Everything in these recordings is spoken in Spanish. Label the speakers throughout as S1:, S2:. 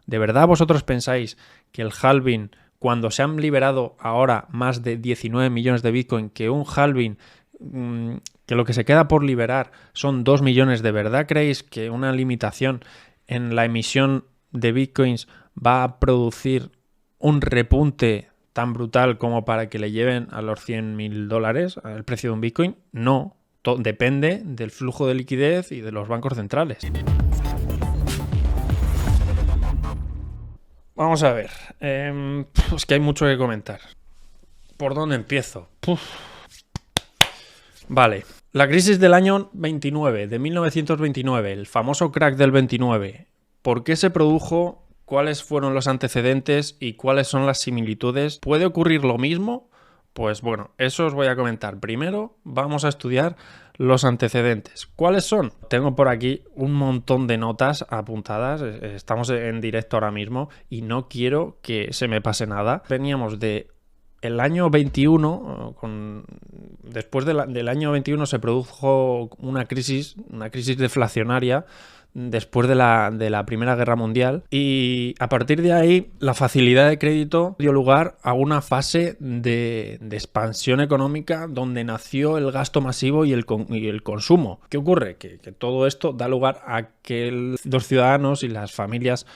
S1: ¿De verdad vosotros pensáis que el halving, cuando se han liberado ahora más de 19 millones de Bitcoin, que un halving, que lo que se queda por liberar son 2 millones, ¿de verdad creéis que una limitación en la emisión de Bitcoins va a producir un repunte tan brutal como para que le lleven a los $100.000 el precio de un Bitcoin? No, depende del flujo de liquidez y de los bancos centrales. Vamos a ver, es que hay mucho que comentar. ¿Por dónde empiezo? Vale, la crisis del año 29, de 1929, el famoso crack del 29. ¿Por qué se produjo? ¿Cuáles fueron los antecedentes y cuáles son las similitudes? ¿Puede ocurrir lo mismo? Pues bueno, eso os voy a comentar. Primero vamos a estudiar los antecedentes. ¿Cuáles son? Tengo por aquí un montón de notas apuntadas. Estamos en directo ahora mismo y no quiero que se me pase nada. Veníamos de el año 21, después del año 21 se produjo una crisis deflacionaria después de la Primera Guerra Mundial, y a partir de ahí la facilidad de crédito dio lugar a una fase de expansión económica donde nació el gasto masivo y el consumo. ¿Qué ocurre? Que todo esto da lugar a que los ciudadanos y las familias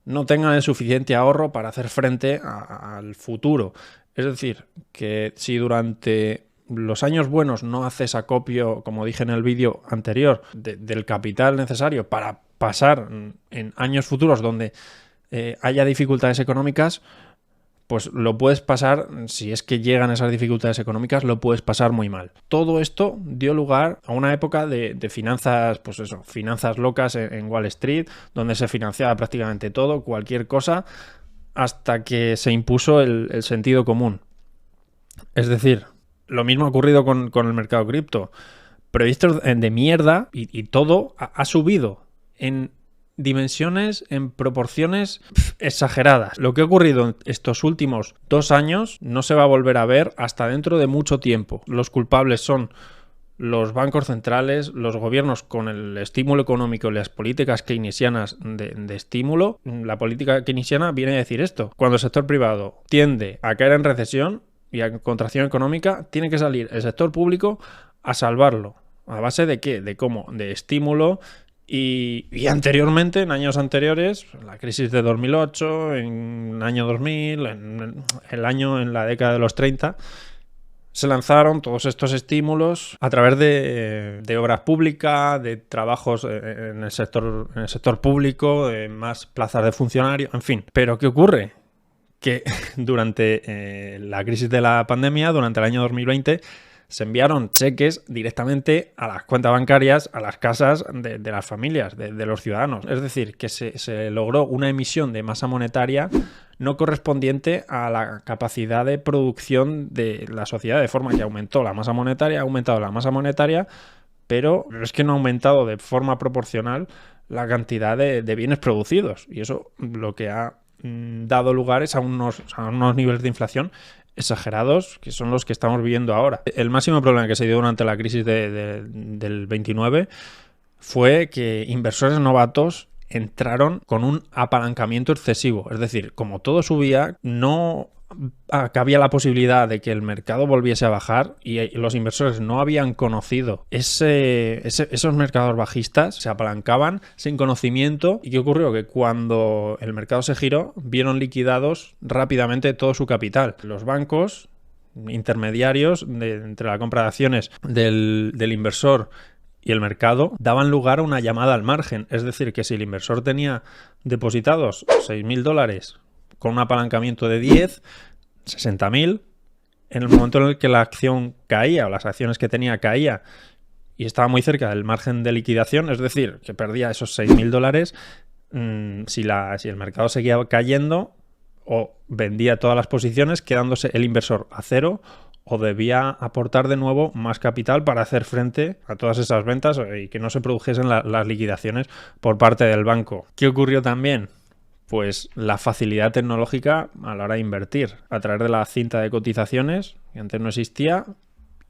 S1: no tengan el suficiente ahorro para hacer frente al futuro. Es decir, que si durante los años buenos no haces acopio, como dije en el vídeo anterior, del capital necesario para pasar en años futuros donde haya dificultades económicas, pues lo puedes pasar, si es que llegan esas dificultades económicas, lo puedes pasar muy mal. Todo esto dio lugar a una época de finanzas, pues eso, finanzas locas en Wall Street, donde se financiaba prácticamente todo, cualquier cosa, hasta que se impuso el sentido común. Es decir, lo mismo ha ocurrido con el mercado cripto. Proyectos de mierda y todo ha subido en dimensiones, en proporciones exageradas. Lo que ha ocurrido en estos últimos 2 años no se va a volver a ver hasta dentro de mucho tiempo. Los culpables son los bancos centrales, los gobiernos con el estímulo económico y las políticas keynesianas de estímulo. La política keynesiana viene a decir esto: cuando el sector privado tiende a caer en recesión y a contracción económica, tiene que salir el sector público a salvarlo. ¿A base de qué? ¿De cómo? De estímulo. Y anteriormente, en años anteriores, la crisis de 2008, en el año 2000, en la década de los 30, se lanzaron todos estos estímulos a través de obras públicas, de trabajos en el sector público, de más plazas de funcionarios, en fin. Pero ¿qué ocurre? Que durante la crisis de la pandemia, durante el año 2020, se enviaron cheques directamente a las cuentas bancarias, a las casas de las familias, de los ciudadanos. Es decir, que se logró una emisión de masa monetaria no correspondiente a la capacidad de producción de la sociedad, de forma que aumentó la masa monetaria, ha aumentado la masa monetaria, pero es que no ha aumentado de forma proporcional la cantidad de bienes producidos. Y eso lo que ha dado lugar es a unos niveles de inflación exagerados, que son los que estamos viviendo ahora. El máximo problema que se dio durante la crisis del 29 fue que inversores novatos entraron con un apalancamiento excesivo. Es decir, como todo subía, no cabía la posibilidad de que el mercado volviese a bajar y los inversores no habían conocido esos mercados bajistas, se apalancaban sin conocimiento. ¿Y qué ocurrió? Que cuando el mercado se giró, vieron liquidados rápidamente todo su capital. Los bancos intermediarios entre la compra de acciones del inversor y el mercado daban lugar a una llamada al margen. Es decir, que si el inversor tenía depositados $6.000 con un apalancamiento de 10, 60.000, en el momento en el que la acción caía o las acciones que tenía caía y estaba muy cerca del margen de liquidación, es decir, que perdía esos $6.000, si el mercado seguía cayendo, o vendía todas las posiciones quedándose el inversor a cero, o debía aportar de nuevo más capital para hacer frente a todas esas ventas y que no se produjesen las liquidaciones por parte del banco. ¿Qué ocurrió también? Pues la facilidad tecnológica a la hora de invertir a través de la cinta de cotizaciones, que antes no existía,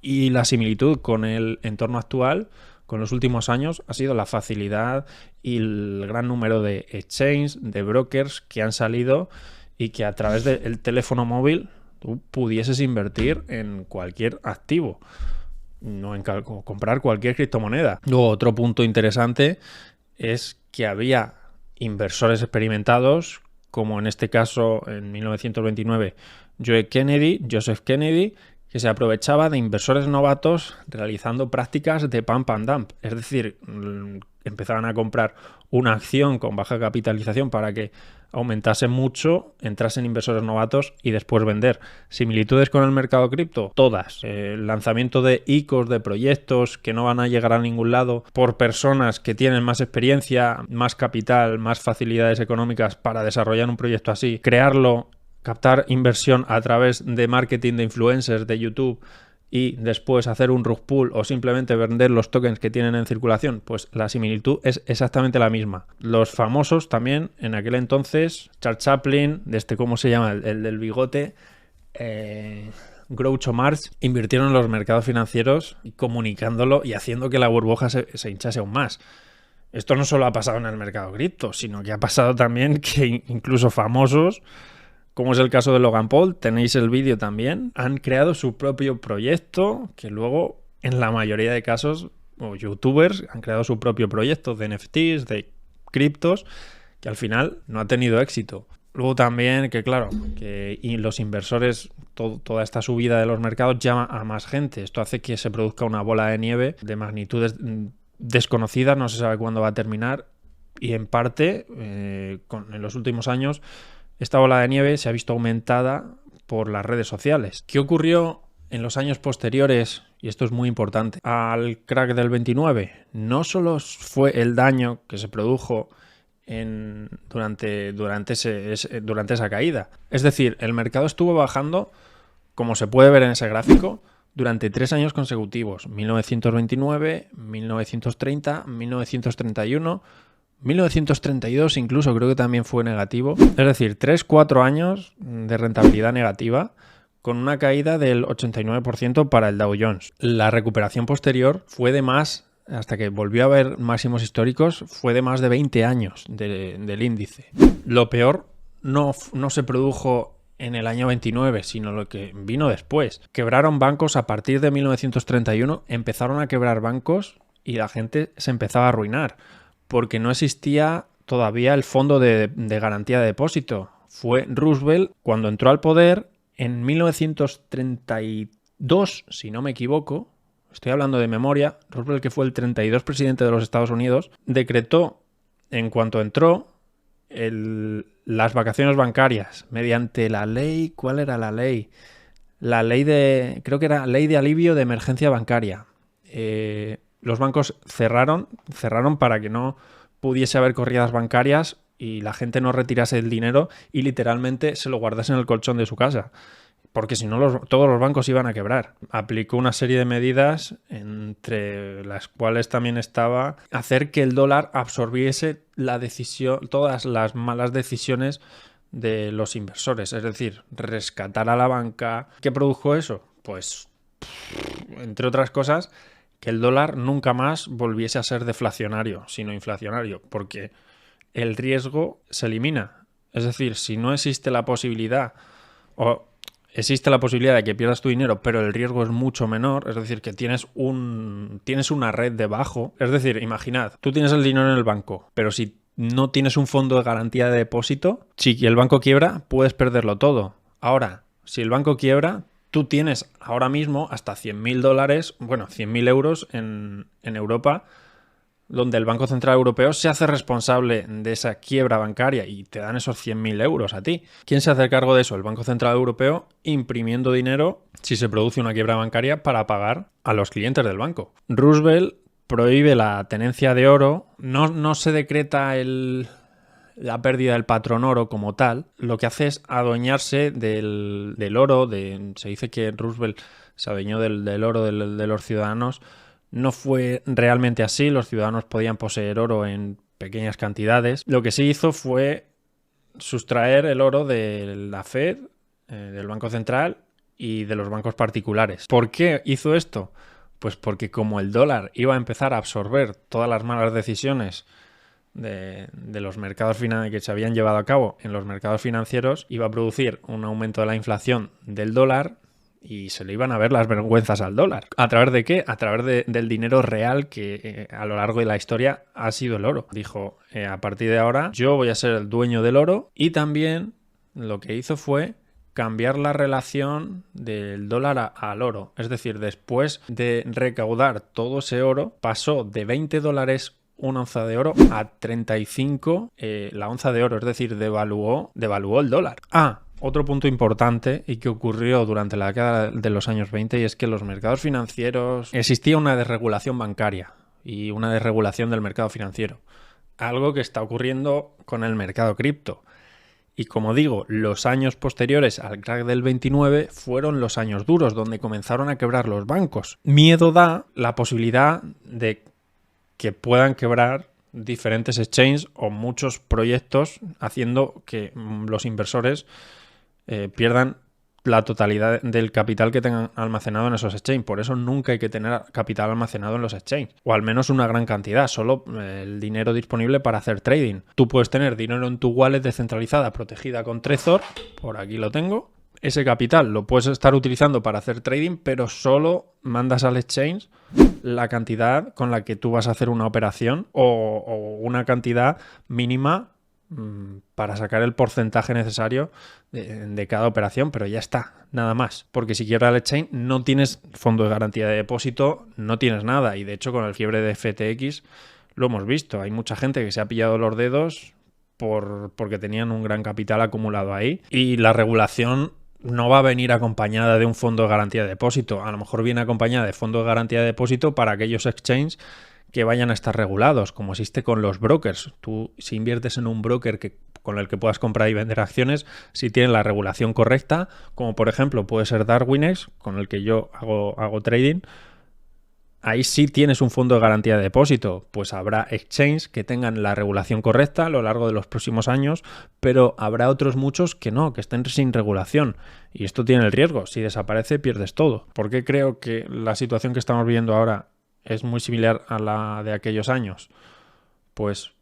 S1: y la similitud con el entorno actual, con los últimos años ha sido la facilidad y el gran número de exchanges, de brokers que han salido y que a través del teléfono móvil tú pudieses invertir en cualquier activo, no en comprar cualquier criptomoneda. Luego, otro punto interesante es que había inversores experimentados, como en este caso en 1929 Joseph Kennedy, que se aprovechaba de inversores novatos realizando prácticas de pump and dump. Es decir, empezaban a comprar una acción con baja capitalización para que aumentase mucho, entrasen inversores novatos y después vender. ¿Similitudes con el mercado cripto? Todas. El lanzamiento de ICOs, de proyectos que no van a llegar a ningún lado por personas que tienen más experiencia, más capital, más facilidades económicas para desarrollar un proyecto así, crearlo, captar inversión a través de marketing de influencers de YouTube y después hacer un rug pull o simplemente vender los tokens que tienen en circulación, pues la similitud es exactamente la misma. Los famosos también en aquel entonces, Charles Chaplin, ¿cómo se llama? El del bigote, Groucho Marx, invirtieron en los mercados financieros comunicándolo y haciendo que la burbuja se hinchase aún más. Esto no solo ha pasado en el mercado cripto, sino que ha pasado también que incluso famosos, como es el caso de Logan Paul, tenéis el vídeo también, han creado su propio proyecto que luego, en la mayoría de casos, o youtubers han creado su propio proyecto de NFTs, de criptos, que al final no ha tenido éxito. Luego también que claro, y los inversores, toda esta subida de los mercados llama a más gente. Esto hace que se produzca una bola de nieve de magnitudes desconocidas, no se sabe cuándo va a terminar, y en parte, en los últimos años, esta bola de nieve se ha visto aumentada por las redes sociales. ¿Qué ocurrió en los años posteriores? Y esto es muy importante. Al crack del 29, no solo fue el daño que se produjo durante esa caída. Es decir, el mercado estuvo bajando, como se puede ver en ese gráfico, durante 3 años consecutivos. 1929, 1930, 1931... 1932 incluso creo que también fue negativo. Es decir, 3-4 años de rentabilidad negativa con una caída del 89% para el Dow Jones. La recuperación posterior fue de más, hasta que volvió a haber máximos históricos, fue de más de 20 años del índice. Lo peor no se produjo en el año 29, sino lo que vino después. Quebraron bancos a partir de 1931, empezaron a quebrar bancos y la gente se empezaba a arruinar, porque no existía todavía el fondo de garantía de depósito. Fue Roosevelt cuando entró al poder en 1932, si no me equivoco, estoy hablando de memoria, Roosevelt, que fue el 32 presidente de los Estados Unidos, decretó, en cuanto entró, las vacaciones bancarias mediante la ley. ¿Cuál era la ley? La ley creo que era ley de alivio de emergencia bancaria. Los bancos cerraron para que no pudiese haber corridas bancarias y la gente no retirase el dinero y literalmente se lo guardase en el colchón de su casa, porque si no todos los bancos iban a quebrar. Aplicó una serie de medidas, entre las cuales también estaba hacer que el dólar absorbiese todas las malas decisiones de los inversores, es decir, rescatar a la banca. ¿Qué produjo eso? Pues, entre otras cosas, que el dólar nunca más volviese a ser deflacionario, sino inflacionario, porque el riesgo se elimina. Es decir, si no existe la posibilidad, o existe la posibilidad de que pierdas tu dinero, pero el riesgo es mucho menor, es decir, que tienes una red debajo. Es decir, imaginad, tú tienes el dinero en el banco, pero si no tienes un fondo de garantía de depósito, si el banco quiebra, puedes perderlo todo. Ahora, si el banco quiebra, tú tienes ahora mismo hasta $100.000, 100.000 euros en Europa, donde el Banco Central Europeo se hace responsable de esa quiebra bancaria y te dan esos 100.000 euros a ti. ¿Quién se hace cargo de eso? El Banco Central Europeo, imprimiendo dinero si se produce una quiebra bancaria para pagar a los clientes del banco. Roosevelt prohíbe la tenencia de oro, no se decreta la pérdida del patrón oro como tal. Lo que hace es adueñarse del oro. Se dice que Roosevelt se adueñó del oro de los ciudadanos. No fue realmente así. Los ciudadanos podían poseer oro en pequeñas cantidades. Lo que sí hizo fue sustraer el oro de la Fed, del Banco Central y de los bancos particulares. ¿Por qué hizo esto? Pues porque como el dólar iba a empezar a absorber todas las malas decisiones de los mercados que se habían llevado a cabo en los mercados financieros, iba a producir un aumento de la inflación del dólar y se le iban a ver las vergüenzas al dólar. ¿A través de qué? A través del dinero real que a lo largo de la historia ha sido el oro. Dijo, a partir de ahora yo voy a ser el dueño del oro, y también lo que hizo fue cambiar la relación del dólar al oro. Es decir, después de recaudar todo ese oro, pasó de $20 una onza de oro a 35 la onza de oro. Es decir, devaluó el dólar. Otro punto importante y que ocurrió durante la década de los años 20, y es que en los mercados financieros existía una desregulación bancaria y una desregulación del mercado financiero. Algo que está ocurriendo con el mercado cripto. Y como digo, los años posteriores al crack del 29 fueron los años duros, donde comenzaron a quebrar los bancos. Miedo da la posibilidad de que puedan quebrar diferentes exchanges o muchos proyectos, haciendo que los inversores pierdan la totalidad del capital que tengan almacenado en esos exchanges. Por eso nunca hay que tener capital almacenado en los exchanges, o al menos una gran cantidad, solo el dinero disponible para hacer trading. Tú puedes tener dinero en tu wallet descentralizada protegida con Trezor, por aquí lo tengo. Ese capital lo puedes estar utilizando para hacer trading, pero solo mandas al exchange la cantidad con la que tú vas a hacer una operación, o una cantidad mínima para sacar el porcentaje necesario de cada operación, pero ya está, nada más. Porque si quiebra el exchange no tienes fondo de garantía de depósito, no tienes nada. Y de hecho con el fiebre de FTX lo hemos visto. Hay mucha gente que se ha pillado los dedos porque tenían un gran capital acumulado ahí. Y la regulación no va a venir acompañada de un fondo de garantía de depósito. A lo mejor viene acompañada de fondo de garantía de depósito para aquellos exchanges que vayan a estar regulados, como existe con los brokers. Tú, si inviertes en un broker con el que puedas comprar y vender acciones, si tiene la regulación correcta, como por ejemplo puede ser Darwinex, con el que yo hago trading, ahí sí tienes un fondo de garantía de depósito. Pues habrá exchanges que tengan la regulación correcta a lo largo de los próximos años, pero habrá otros muchos que no, que estén sin regulación. Y esto tiene el riesgo. Si desaparece, pierdes todo. ¿Por qué creo que la situación que estamos viviendo ahora es muy similar a la de aquellos años? Pues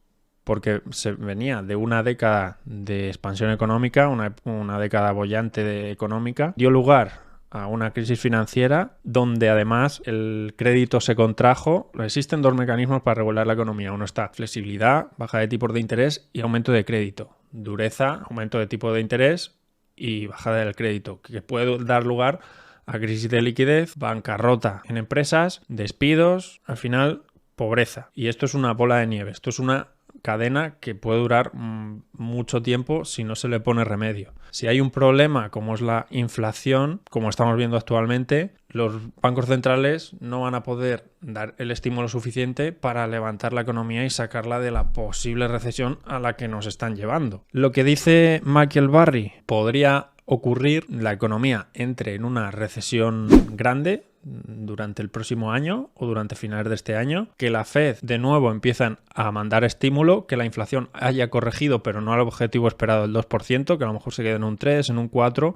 S1: porque se venía de una década de expansión económica, una década boyante económica, dio lugar a una crisis financiera donde además el crédito se contrajo. Existen dos mecanismos para regular la economía. Uno está flexibilidad, baja de tipos de interés, y aumento de crédito. Dureza, aumento de tipo de interés y bajada del crédito, que puede dar lugar a crisis de liquidez, bancarrota en empresas, despidos, al final pobreza. Y esto es una bola de nieve, esto es una cadena que puede durar mucho tiempo si no se le pone remedio. Si hay un problema como es la inflación, como estamos viendo actualmente, los bancos centrales no van a poder dar el estímulo suficiente para levantar la economía y sacarla de la posible recesión a la que nos están llevando. Lo que dice Michael Burry, podría ocurrir, la economía entre en una recesión grande durante el próximo año o durante finales de este año, que la Fed de nuevo empiezan a mandar estímulo, que la inflación haya corregido pero no al objetivo esperado del 2%, que a lo mejor se quede en un 3, en un 4,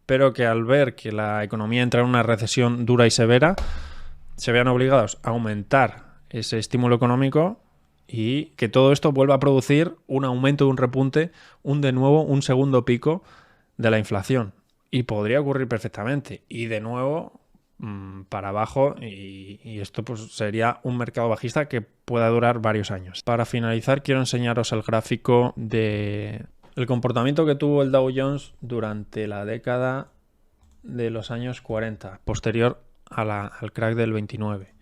S1: pero que al ver que la economía entra en una recesión dura y severa, se vean obligados a aumentar ese estímulo económico y que todo esto vuelva a producir un aumento, un repunte, de nuevo un segundo pico de la inflación. Y podría ocurrir perfectamente. Y de nuevo para abajo, y esto pues sería un mercado bajista que pueda durar varios años. Para finalizar, quiero enseñaros el gráfico de el comportamiento que tuvo el Dow Jones durante la década de los años 40, posterior al crack del 29.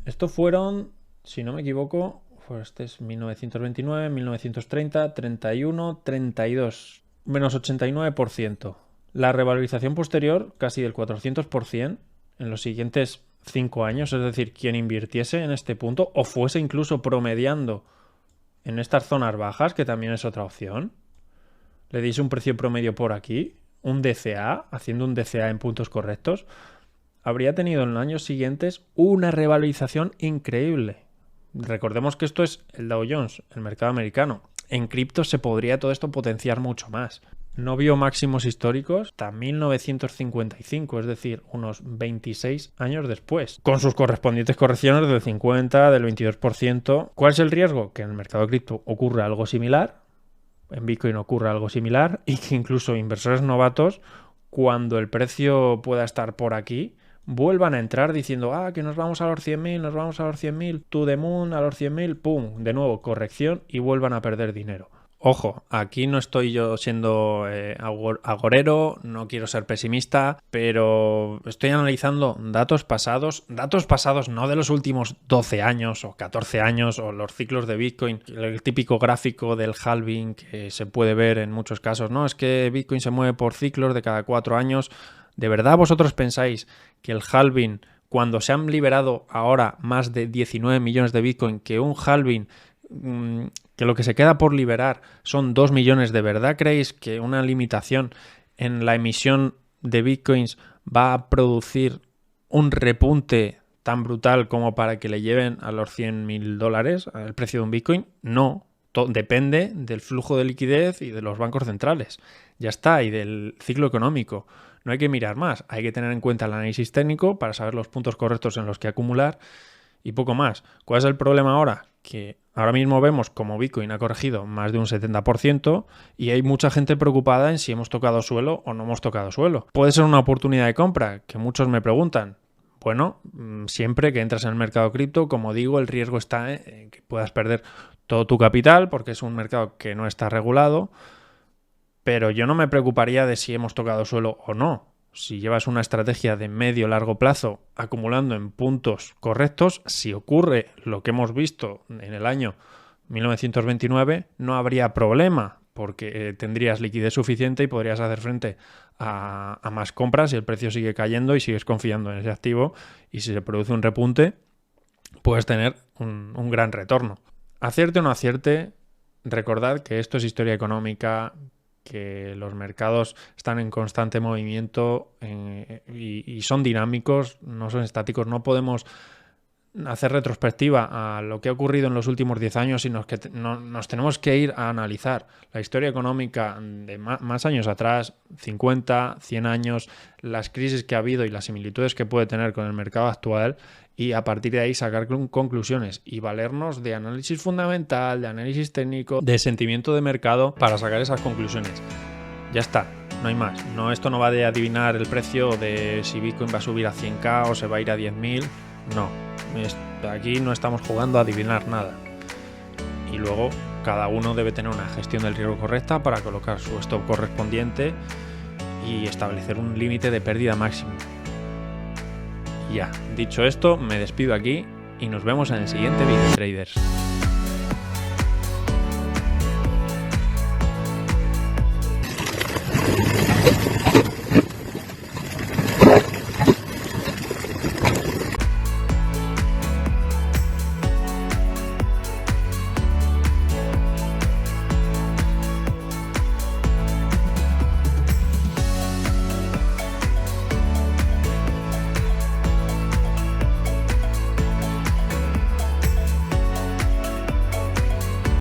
S1: Estos fueron, si no me equivoco, este es 1929, 1930, 31, 32, menos 89%. La revalorización posterior, casi del 400% en los siguientes 5 años, es decir, quien invirtiese en este punto o fuese incluso promediando en estas zonas bajas, que también es otra opción, le diese un precio promedio por aquí, un DCA, haciendo un DCA en puntos correctos, habría tenido en los años siguientes una revalorización increíble. Recordemos que esto es el Dow Jones, el mercado americano. En cripto se podría todo esto potenciar mucho más. no vio máximos históricos hasta 1955, es decir, unos 26 años después, con sus correspondientes correcciones del 50, del 22%. ¿Cuál es el riesgo? Que en el mercado cripto ocurra algo similar, en Bitcoin ocurra algo similar, y que incluso inversores novatos, cuando el precio pueda estar por aquí, vuelvan a entrar diciendo, que nos vamos a los 100.000, nos vamos a los 100.000, to the moon, a los 100.000, pum, de nuevo corrección y vuelvan a perder dinero. Ojo, aquí no estoy yo siendo agorero, no quiero ser pesimista, pero estoy analizando datos pasados no de los últimos 12 años o 14 años o los ciclos de Bitcoin, el típico gráfico del halving que se puede ver en muchos casos, ¿no? Es que Bitcoin se mueve por ciclos de cada 4 años. ¿De verdad vosotros pensáis que el halving, cuando se han liberado ahora más de 19 millones de Bitcoin, que un halving, que lo que se queda por liberar son 2 millones, ¿de verdad creéis que una limitación en la emisión de Bitcoins va a producir un repunte tan brutal como para que le lleven a los $100.000 el precio de un Bitcoin? No, depende del flujo de liquidez y de los bancos centrales. Ya está, y del ciclo económico. No hay que mirar más, hay que tener en cuenta el análisis técnico para saber los puntos correctos en los que acumular y poco más. ¿Cuál es el problema ahora? Que ahora mismo vemos como Bitcoin ha corregido más de un 70% y hay mucha gente preocupada en si hemos tocado suelo o no hemos tocado suelo. ¿Puede ser una oportunidad de compra? Que muchos me preguntan. Bueno, siempre que entras en el mercado cripto, como digo, el riesgo está en que puedas perder todo tu capital porque es un mercado que no está regulado, pero yo no me preocuparía de si hemos tocado suelo o no. Si llevas una estrategia de medio largo plazo acumulando en puntos correctos, si ocurre lo que hemos visto en el año 1929, no habría problema porque tendrías liquidez suficiente y podrías hacer frente a más compras si el precio sigue cayendo y sigues confiando en ese activo, y si se produce un repunte puedes tener un gran retorno. Acierte o no acierte, recordad que esto es historia económica, que los mercados están en constante movimiento y son dinámicos, no son estáticos. No podemos hacer retrospectiva a lo que ha ocurrido en los últimos 10 años, sino que nos tenemos que ir a analizar la historia económica de más años atrás, 50, 100 años, las crisis que ha habido y las similitudes que puede tener con el mercado actual, y a partir de ahí sacar conclusiones y valernos de análisis fundamental, de análisis técnico, de sentimiento de mercado para sacar esas conclusiones. Ya está, no hay más. Esto no va de adivinar el precio de si Bitcoin va a subir a 100.000 o se va a ir a 10.000. No, aquí no estamos jugando a adivinar nada. Y luego cada uno debe tener una gestión del riesgo correcta para colocar su stop correspondiente y establecer un límite de pérdida máximo. Ya, dicho esto, me despido aquí y nos vemos en el siguiente vídeo, traders.